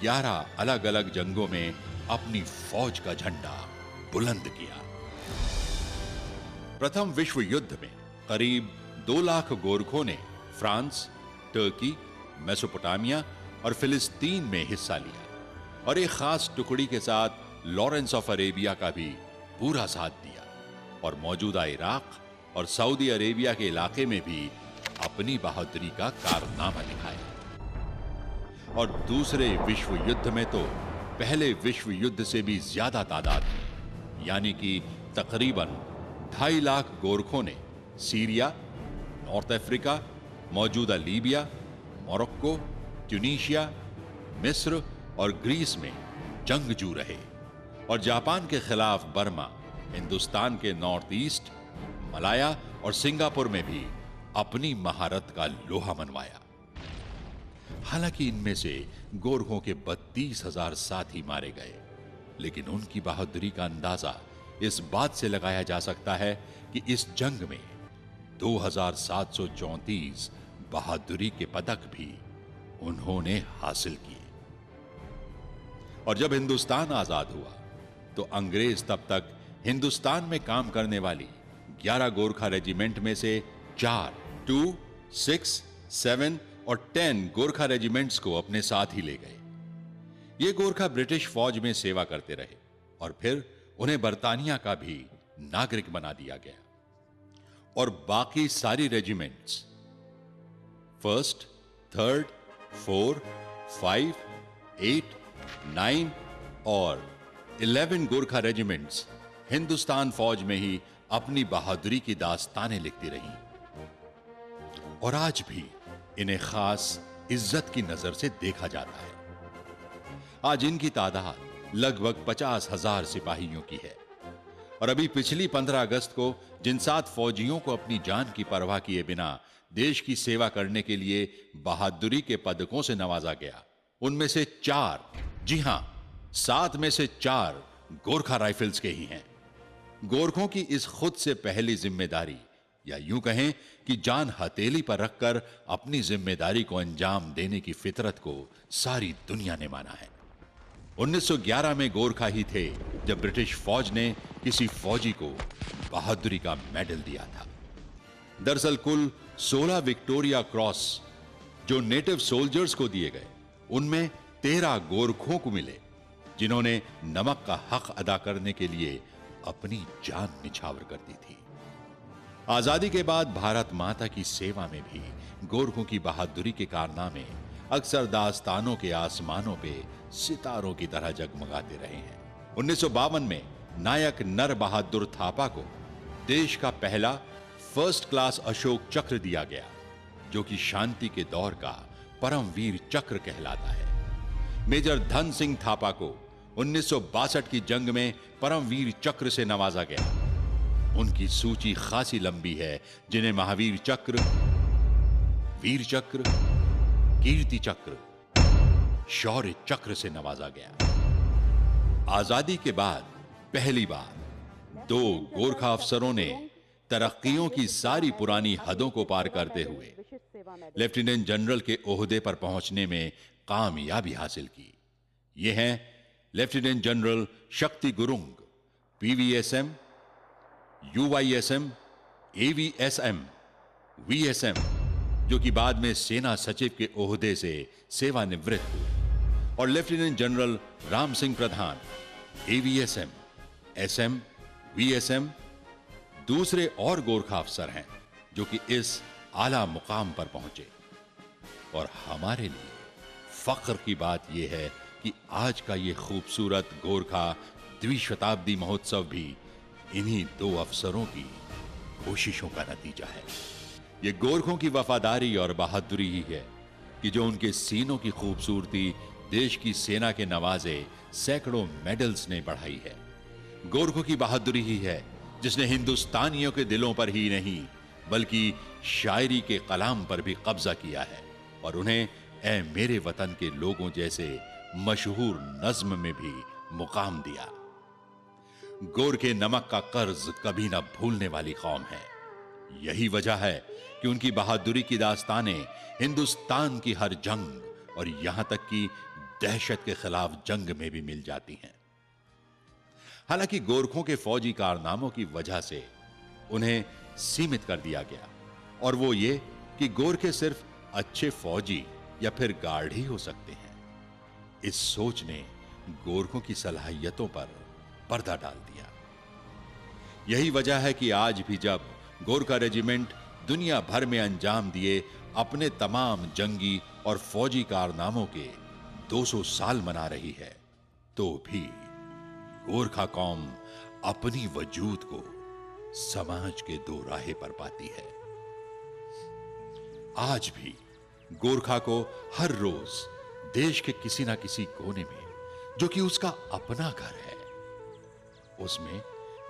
11 अलग अलग जंगों में अपनी फौज का झंडा बुलंद किया। प्रथम विश्व युद्ध में करीब 2 लाख गोरखों ने फ्रांस, टर्की, मेसोपोटामिया और फिलिस्तीन में हिस्सा लिया और एक खास टुकड़ी के साथ लॉरेंस ऑफ अरेबिया का भी पूरा साथ दिया और मौजूदा इराक और सऊदी अरेबिया के इलाके में भी अपनी बहादुरी का कारनामा दिखाया। और दूसरे विश्व युद्ध में तो पहले विश्व युद्ध से भी ज्यादा तादाद में, यानी कि तकरीबन 2.5 लाख गोरखों ने सीरिया, नॉर्थ अफ्रीका, मौजूदा लीबिया, मोरक्को, ट्यूनीशिया, मिस्र और ग्रीस में जंगजू रहे और जापान के खिलाफ बर्मा, हिंदुस्तान के नॉर्थ ईस्ट, मलाया और सिंगापुर में भी अपनी महारत का लोहा मनवाया। हालांकि इनमें से गोरखों के 32,000 साथी मारे गए, लेकिन उनकी बहादुरी का अंदाजा इस बात से लगाया जा सकता है कि इस जंग में 2,734 बहादुरी के पदक भी उन्होंने हासिल किए। और जब हिंदुस्तान आजाद हुआ तो अंग्रेज तब तक हिंदुस्तान में काम करने वाली 11 गोरखा रेजिमेंट में से 4, 2, 6, 7 और 10 गोरखा रेजिमेंट्स को अपने साथ ही ले गए। ये गोरखा ब्रिटिश फौज में सेवा करते रहे और फिर उन्हें बर्तानिया का भी नागरिक बना दिया गया। और बाकी सारी रेजिमेंट्स 1st, 3rd, 4, 5, 8, 9 और 11 गोरखा रेजिमेंट्स हिंदुस्तान फौज में ही अपनी बहादुरी की दास्तानें लिखती रहीं और आज भी इन्हें खास इज्जत की नजर से देखा जाता है। आज इनकी तादाद लगभग 50,000 सिपाहियों की है और अभी पिछली 15 अगस्त को जिन 7 फौजियों को अपनी जान की परवाह किए बिना देश की सेवा करने के लिए बहादुरी के पदकों से नवाजा गया, उनमें से 4, जी हां 7 में से 4 गोरखा राइफल्स के ही हैं। गोरखों की इस खुद से पहली जिम्मेदारी, या यूं कहें कि जान हथेली पर रखकर अपनी जिम्मेदारी को अंजाम देने की फितरत को सारी दुनिया ने माना है। 1911 में गोरखा ही थे जब ब्रिटिश फौज ने किसी फौजी को बहादुरी का मेडल दिया था। दरअसल कुल 16 विक्टोरिया क्रॉस जो नेटिव सोल्जर्स को दिए गए, उनमें 13 गोरखों को मिले जिन्होंने नमक का हक अदा करने के लिए अपनी जान निछावर कर दी थी। आजादी के बाद भारत माता की सेवा में भी गोरखों की बहादुरी के कारनामे अक्सर दास्तानों के आसमानों पे सितारों की तरह जगमगाते रहे हैं। 1952 में नायक नर बहादुर थापा को देश का पहला फर्स्ट क्लास अशोक चक्र दिया गया, जो कि शांति के दौर का परमवीर चक्र कहलाता है। मेजर धन सिंह थापा को 1962 की जंग में परमवीर चक्र से नवाजा गया। उनकी सूची खासी लंबी है, जिन्हें महावीर चक्र, वीर चक्र, कीर्ति चक्र, शौर्य चक्र से नवाजा गया। आजादी के बाद पहली बार 2 गोरखा अफसरों ने तरक्कियों की सारी पुरानी हदों को पार करते हुए लेफ्टिनेंट जनरल के ओहदे पर पहुंचने में कामयाबी हासिल की। ये हैं लेफ्टिनेंट जनरल शक्ति गुरुंग, पीवीएसएम, यूवाईएसएम, एवीएसएम, वीएसएम, जो कि बाद में सेना सचिव के ओहदे से सेवानिवृत्त हुए, और लेफ्टिनेंट जनरल राम सिंह प्रधान, एवीएसएम, एसएम, वीएसएम, दूसरे और गोरखा अफसर हैं जो कि इस आला मुकाम पर पहुंचे। और हमारे लिए फख्र की बात यह है कि आज का यह खूबसूरत गोरखा द्विशताब्दी महोत्सव भी इन्हीं 2 अफसरों की कोशिशों का नतीजा है। यह गोरखों की वफादारी और बहादुरी ही है कि जो उनके सीनों की खूबसूरती देश की सेना के नवाजे सैकड़ों मेडल्स ने बढ़ाई है। गोरखों की बहादुरी ही है जिसने हिंदुस्तानियों के दिलों पर ही नहीं बल्कि शायरी के कलाम पर भी कब्जा किया है और उन्हें ऐ मेरे वतन के लोगों जैसे मशहूर नज्म में भी मुकाम दिया। गोरखे नमक का कर्ज कभी ना भूलने वाली कौम है। यही वजह है कि उनकी बहादुरी की दास्तानें हिंदुस्तान की हर जंग और यहां तक कि दहशत के खिलाफ जंग में भी मिल जाती हैं। हालांकि गोरखों के फौजी कारनामों की वजह से उन्हें सीमित कर दिया गया, और वो ये कि गोरखे सिर्फ अच्छे फौजी या फिर गार्ड ही हो सकते हैं। इस सोच ने गोरखों की सलाहियतों पर पर्दा डाल दिया। यही वजह है कि आज भी जब गोरखा रेजिमेंट दुनिया भर में अंजाम दिए अपने तमाम जंगी और फौजी कारनामों के 200 साल मना रही है, तो भी गोरखा कौम अपनी वजूद को समाज के दो राहे पर पाती है। आज भी गोरखा को हर रोज देश के किसी ना किसी कोने में, जो कि उसका अपना घर है, उसमें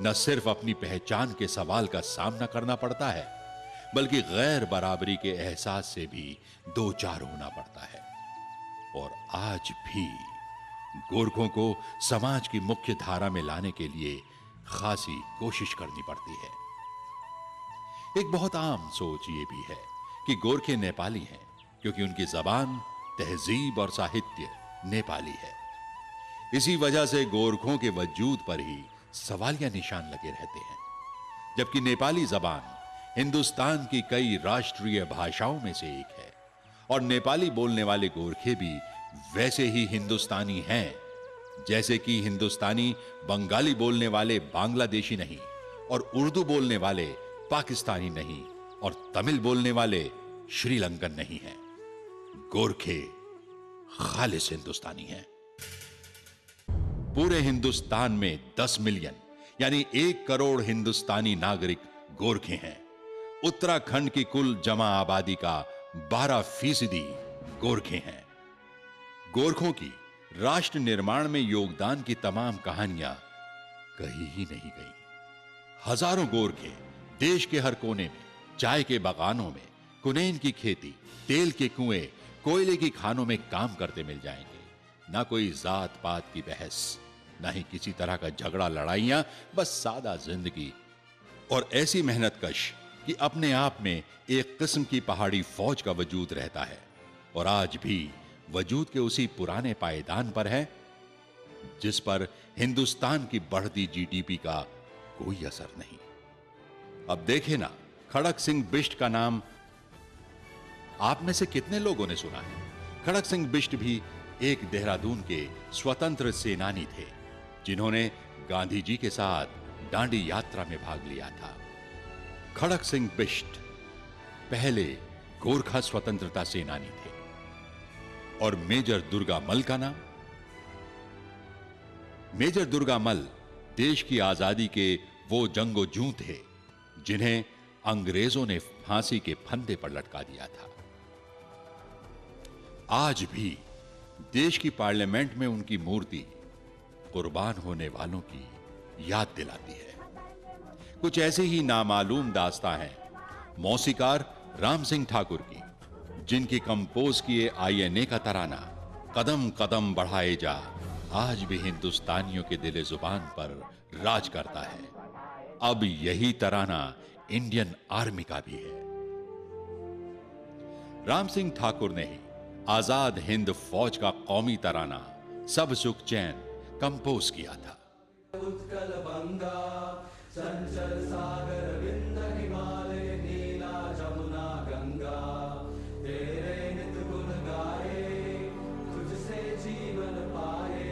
न सिर्फ अपनी पहचान के सवाल का सामना करना पड़ता है, बल्कि गैर बराबरी के एहसास से भी दो चार होना पड़ता है। और आज भी गोरखों को समाज की मुख्य धारा में लाने के लिए खासी कोशिश करनी पड़ती है। एक बहुत आम सोच यह भी है कि गोरखे नेपाली हैं क्योंकि उनकी जबान, तहजीब और साहित्य नेपाली है। इसी वजह से गोरखों के वजूद पर ही सवालिया निशान लगे रहते हैं, जबकि नेपाली जबान हिंदुस्तान की कई राष्ट्रीय भाषाओं में से एक है, और नेपाली बोलने वाले गोरखे भी वैसे ही हिंदुस्तानी हैं जैसे कि हिंदुस्तानी बंगाली बोलने वाले बांग्लादेशी नहीं, और उर्दू बोलने वाले पाकिस्तानी नहीं, और तमिल बोलने वाले श्रीलंकन नहीं हैं। गोरखे खालिस हिंदुस्तानी हैं। पूरे हिंदुस्तान में 10 मिलियन यानी 1 करोड़ हिंदुस्तानी नागरिक गोरखे हैं। उत्तराखंड की कुल जमा आबादी का 12% गोरखे हैं। गोरखों की राष्ट्र निर्माण में योगदान की तमाम कहानियां कही ही नहीं गई। हजारों गोरखे देश के हर कोने में चाय के बागानों में, कुनेन की खेती, तेल के कुएं, कोयले की खानों में काम करते मिल जाएंगे। ना कोई जात पात की बहस, ना ही किसी तरह का झगड़ा लड़ाइयां, बस सादा जिंदगी और ऐसी मेहनत कश कि अपने आप में एक किस्म की पहाड़ी फौज का वजूद रहता है, और आज भी वजूद के उसी पुराने पायदान पर है जिस पर हिंदुस्तान की बढ़ती जीडीपी का कोई असर नहीं। अब देखे ना, खड़क सिंह बिष्ट का नाम आप में से कितने लोगों ने सुना है? खड़क सिंह बिष्ट भी एक देहरादून के स्वतंत्र सेनानी थे जिन्होंने गांधी जी के साथ दांडी यात्रा में भाग लिया था। खड़क सिंह बिष्ट पहले गोरखा स्वतंत्रता सेनानी थे। और मेजर दुर्गामल का नाम? मेजर दुर्गामल देश की आजादी के वो जंगोजू थे जिन्हें अंग्रेजों ने फांसी के फंदे पर लटका दिया था। आज भी देश की पार्लियामेंट में उनकी मूर्ति कुर्बान होने वालों की याद दिलाती है। कुछ ऐसे ही नामालूम दास्तां हैं मौसीकार राम सिंह ठाकुर की, जिनकी कंपोज किए आईएनए का तराना कदम कदम बढ़ाए जा आज भी हिंदुस्तानियों के दिले जुबान पर राज करता है। अब यही तराना इंडियन आर्मी का भी है। राम सिंह ठाकुर ने ही आजाद हिंद फौज का कौमी तराना सब सुख चैन कंपोज किया था। उत्कल बंगा संचल सागर विंद हिमालय नीला जमुना गंगा, तेरे नित गुण गाए तुझसे जीवन पाए,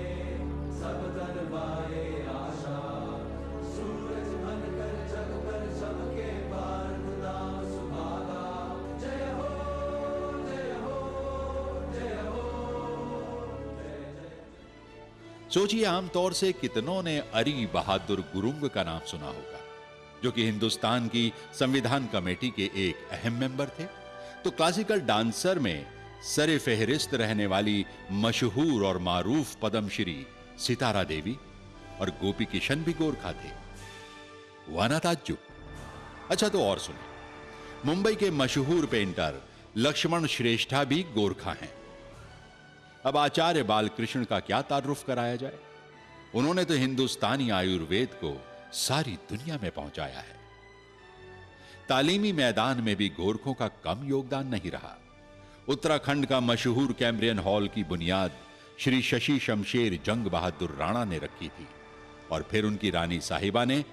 सब तन पाए आशा सूरज बनकर जग पर चमके भारत नाम सुभागा। जय हो जय हो जय हो जय जय। सोचिए, आमतौर से कितनों ने अरी बहादुर गुरुंग का नाम सुना होगा, जो कि हिंदुस्तान की संविधान कमेटी के एक अहम मेंबर थे। तो क्लासिकल डांसर में सरे फेहरिस्त रहने वाली मशहूर और मारूफ पद्मश्री सितारा देवी और गोपी किशन भी गोरखा थे। वाना ताज्जुब। अच्छा, तो और सुनिए, मुंबई के मशहूर पेंटर लक्ष्मण श्रेष्ठा भी गोरखा हैं। अब आचार्य बालकृष्ण का क्या तारुफ कराया जाए? उन्होंने तो हिंदुस्तानी आयुर्वेद को सारी दुनिया में पहुंचाया है। तालीमी मैदान में भी गोरखों का कम योगदान नहीं रहा। उत्तराखंड का मशहूर कैम्ब्रियन हॉल की बुनियाद श्री शशि शमशेर जंग बहादुर राणा ने रखी थी और फिर उनकी रानी साहिबा ने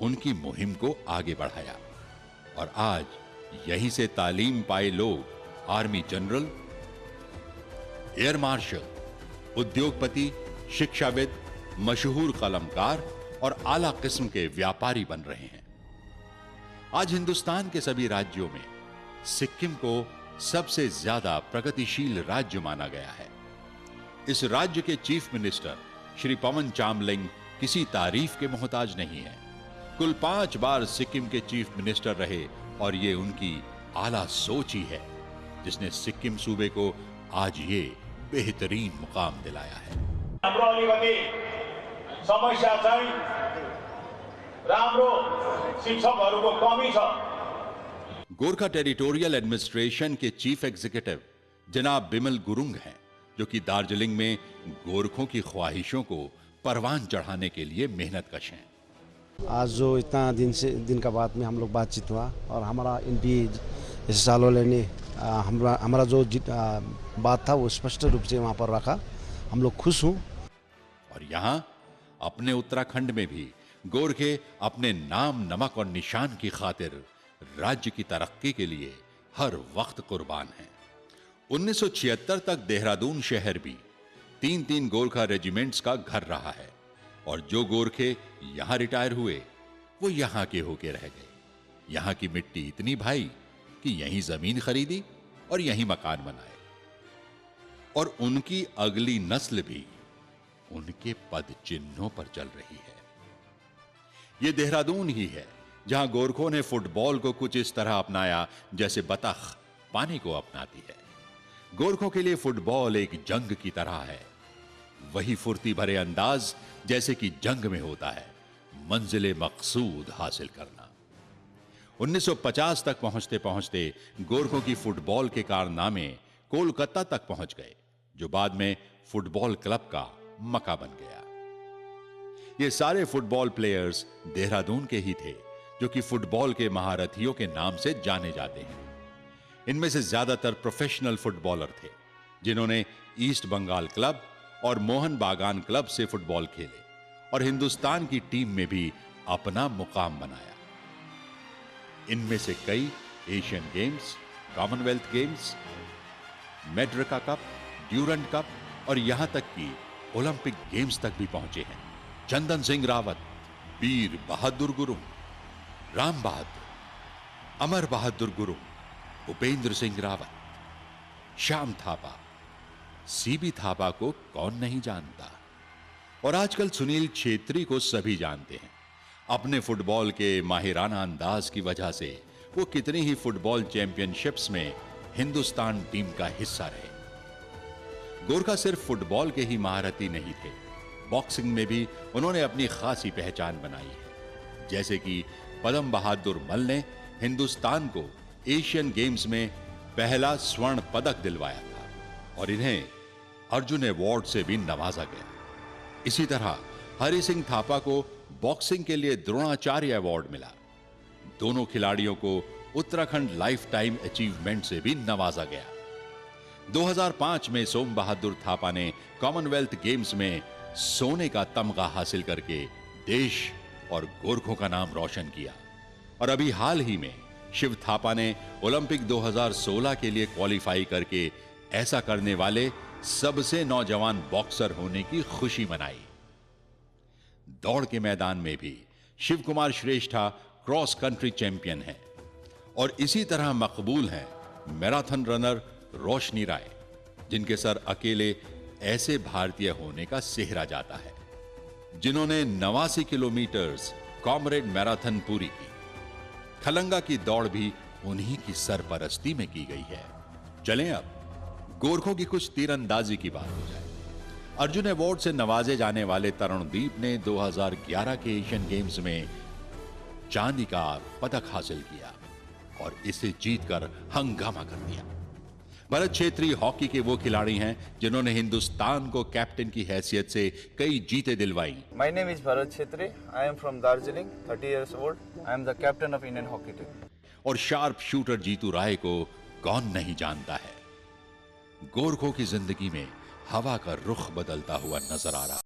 उनकी मुहिम को आगे बढ़ाया। और आज यहीं से तालीम पाए लोग आर्मी जनरल, एयर मार्शल, उद्योगपति, शिक्षाविद, मशहूर कलमकार और आला किस्म के व्यापारी बन रहे हैं। आज हिंदुस्तान के सभी राज्यों में सिक्किम को सबसे ज्यादा प्रगतिशील राज्य माना गया है। इस राज्य के चीफ मिनिस्टर श्री पवन चामलिंग किसी तारीफ के मोहताज नहीं है। कुल 5 बार सिक्किम के चीफ मिनिस्टर रहे और ये उनकी आला सोच ही है जिसने सिक्किम सूबे को आज ये बेहतरीन मुकाम दिलाया है। समस्या चाहिँ राम्रो शिक्षकहरूको कमी छ। गोरखा टेरिटोरियल एडमिनिस्ट्रेशन के चीफ एग्जीक्यूटिव जनाब बिमल गुरुंग हैं, जो कि दार्जिलिंग में गोरखों की ख्वाहिशों को परवान चढ़ाने के लिए मेहनतकश हैं। आज जो इतना दिन का बाद में हम लोग बातचीत हुआ और हमारा एमपी जैसे सालोले ने हमारा जो बात था वो स्पष्ट रूप से वहाँ पर रखा। हम लोग खुश हूँ। और यहाँ अपने उत्तराखंड में भी गोरखे अपने नाम, नमक और निशान की खातिर राज्य की तरक्की के लिए हर वक्त कुर्बान हैं। 1976 तक देहरादून शहर भी 3-3 गोरखा रेजिमेंट्स का घर रहा है और जो गोरखे यहां रिटायर हुए वो यहां के होके रह गए। यहां की मिट्टी इतनी भाई कि यहीं जमीन खरीदी और यहीं मकान बनाए और उनकी अगली नस्ल भी उनके पद चिन्हों पर चल रही है। यह देहरादून ही है जहां गोरखों ने फुटबॉल को कुछ इस तरह अपनाया जैसे बतख पानी को अपनाती है। गोरखों के लिए फुटबॉल एक जंग की तरह है, वही फुर्ती भरे अंदाज जैसे कि जंग में होता है, मंजिले मकसूद हासिल करना। 1950 तक पहुंचते पहुंचते गोरखों की फुटबॉल के कारनामे कोलकाता तक पहुंच गए, जो बाद में फुटबॉल क्लब का मक्का बन गया। ये सारे फुटबॉल प्लेयर्स देहरादून के ही थे, जो कि फुटबॉल के महारथियों के नाम से जाने जाते हैं। इनमें से ज्यादातर प्रोफेशनल फुटबॉलर थे, जिन्होंने ईस्ट बंगाल क्लब और मोहन बागान क्लब से फुटबॉल खेले और हिंदुस्तान की टीम में भी अपना मुकाम बनाया। इनमें से कई Asian games, Commonwealth games, Merdeka cup, Durand cup और यहां तक कि ओलंपिक गेम्स तक भी पहुंचे हैं। चंदन सिंह रावत, वीर बहादुर गुरुंग, राम बहादुर, अमर बहादुर गुरुंग, उपेंद्र सिंह रावत, श्याम थापा, सीबी थापा को कौन नहीं जानता। और आजकल सुनील छेत्री को सभी जानते हैं। अपने फुटबॉल के माहिराना अंदाज की वजह से वो कितनी ही फुटबॉल चैंपियनशिप्स में हिंदुस्तान टीम का हिस्सा रहे। गोरखा सिर्फ फुटबॉल के ही महारथी नहीं थे, बॉक्सिंग में भी उन्होंने अपनी खासी पहचान बनाई है। जैसे कि पदम बहादुर मल ने हिंदुस्तान को एशियन गेम्स में पहला स्वर्ण पदक दिलवाया था और इन्हें अर्जुन अवार्ड से भी नवाजा गया। इसी तरह हरि सिंह थापा को बॉक्सिंग के लिए द्रोणाचार्य अवार्ड मिला। दोनों खिलाड़ियों को उत्तराखंड लाइफ टाइम अचीवमेंट से भी नवाजा गया। 2005 में सोम बहादुर थापा ने कॉमनवेल्थ गेम्स में सोने का तमगा हासिल करके देश और गोरखों का नाम रोशन किया। और अभी हाल ही में शिव थापा ने ओलंपिक 2016 के लिए क्वालिफाई करके ऐसा करने वाले सबसे नौजवान बॉक्सर होने की खुशी मनाई। दौड़ के मैदान में भी शिव कुमार श्रेष्ठा क्रॉस कंट्री चैंपियन हैं और इसी तरह मकबूल हैं मैराथन रनर रोशनी राय, जिनके सर अकेले ऐसे भारतीय होने का सेहरा जाता है जिन्होंने 89 किलोमीटर कॉमरेड मैराथन पूरी की। खलंगा की दौड़ भी उन्हीं की सरपरस्ती में की गई है। चलें अब गोरखों की कुछ तीरंदाजी की बात हो जाए। अर्जुन अवार्ड से नवाजे जाने वाले तरुणदीप ने 2011 के एशियन गेम्स में चांदी का पदक हासिल किया और इसे जीतकर हंगामा कर दिया। भरत छेत्री हॉकी के वो खिलाड़ी हैं जिन्होंने हिंदुस्तान को कैप्टन की हैसियत से कई जीतें दिलवाई। My name is Bharat Chhetri. I am from Darjeeling, 30 years old. I am the captain of Indian hockey team. और शार्प शूटर जीतू राय को कौन नहीं जानता है। गोरखों की जिंदगी में हवा का रुख बदलता हुआ नजर आ रहा।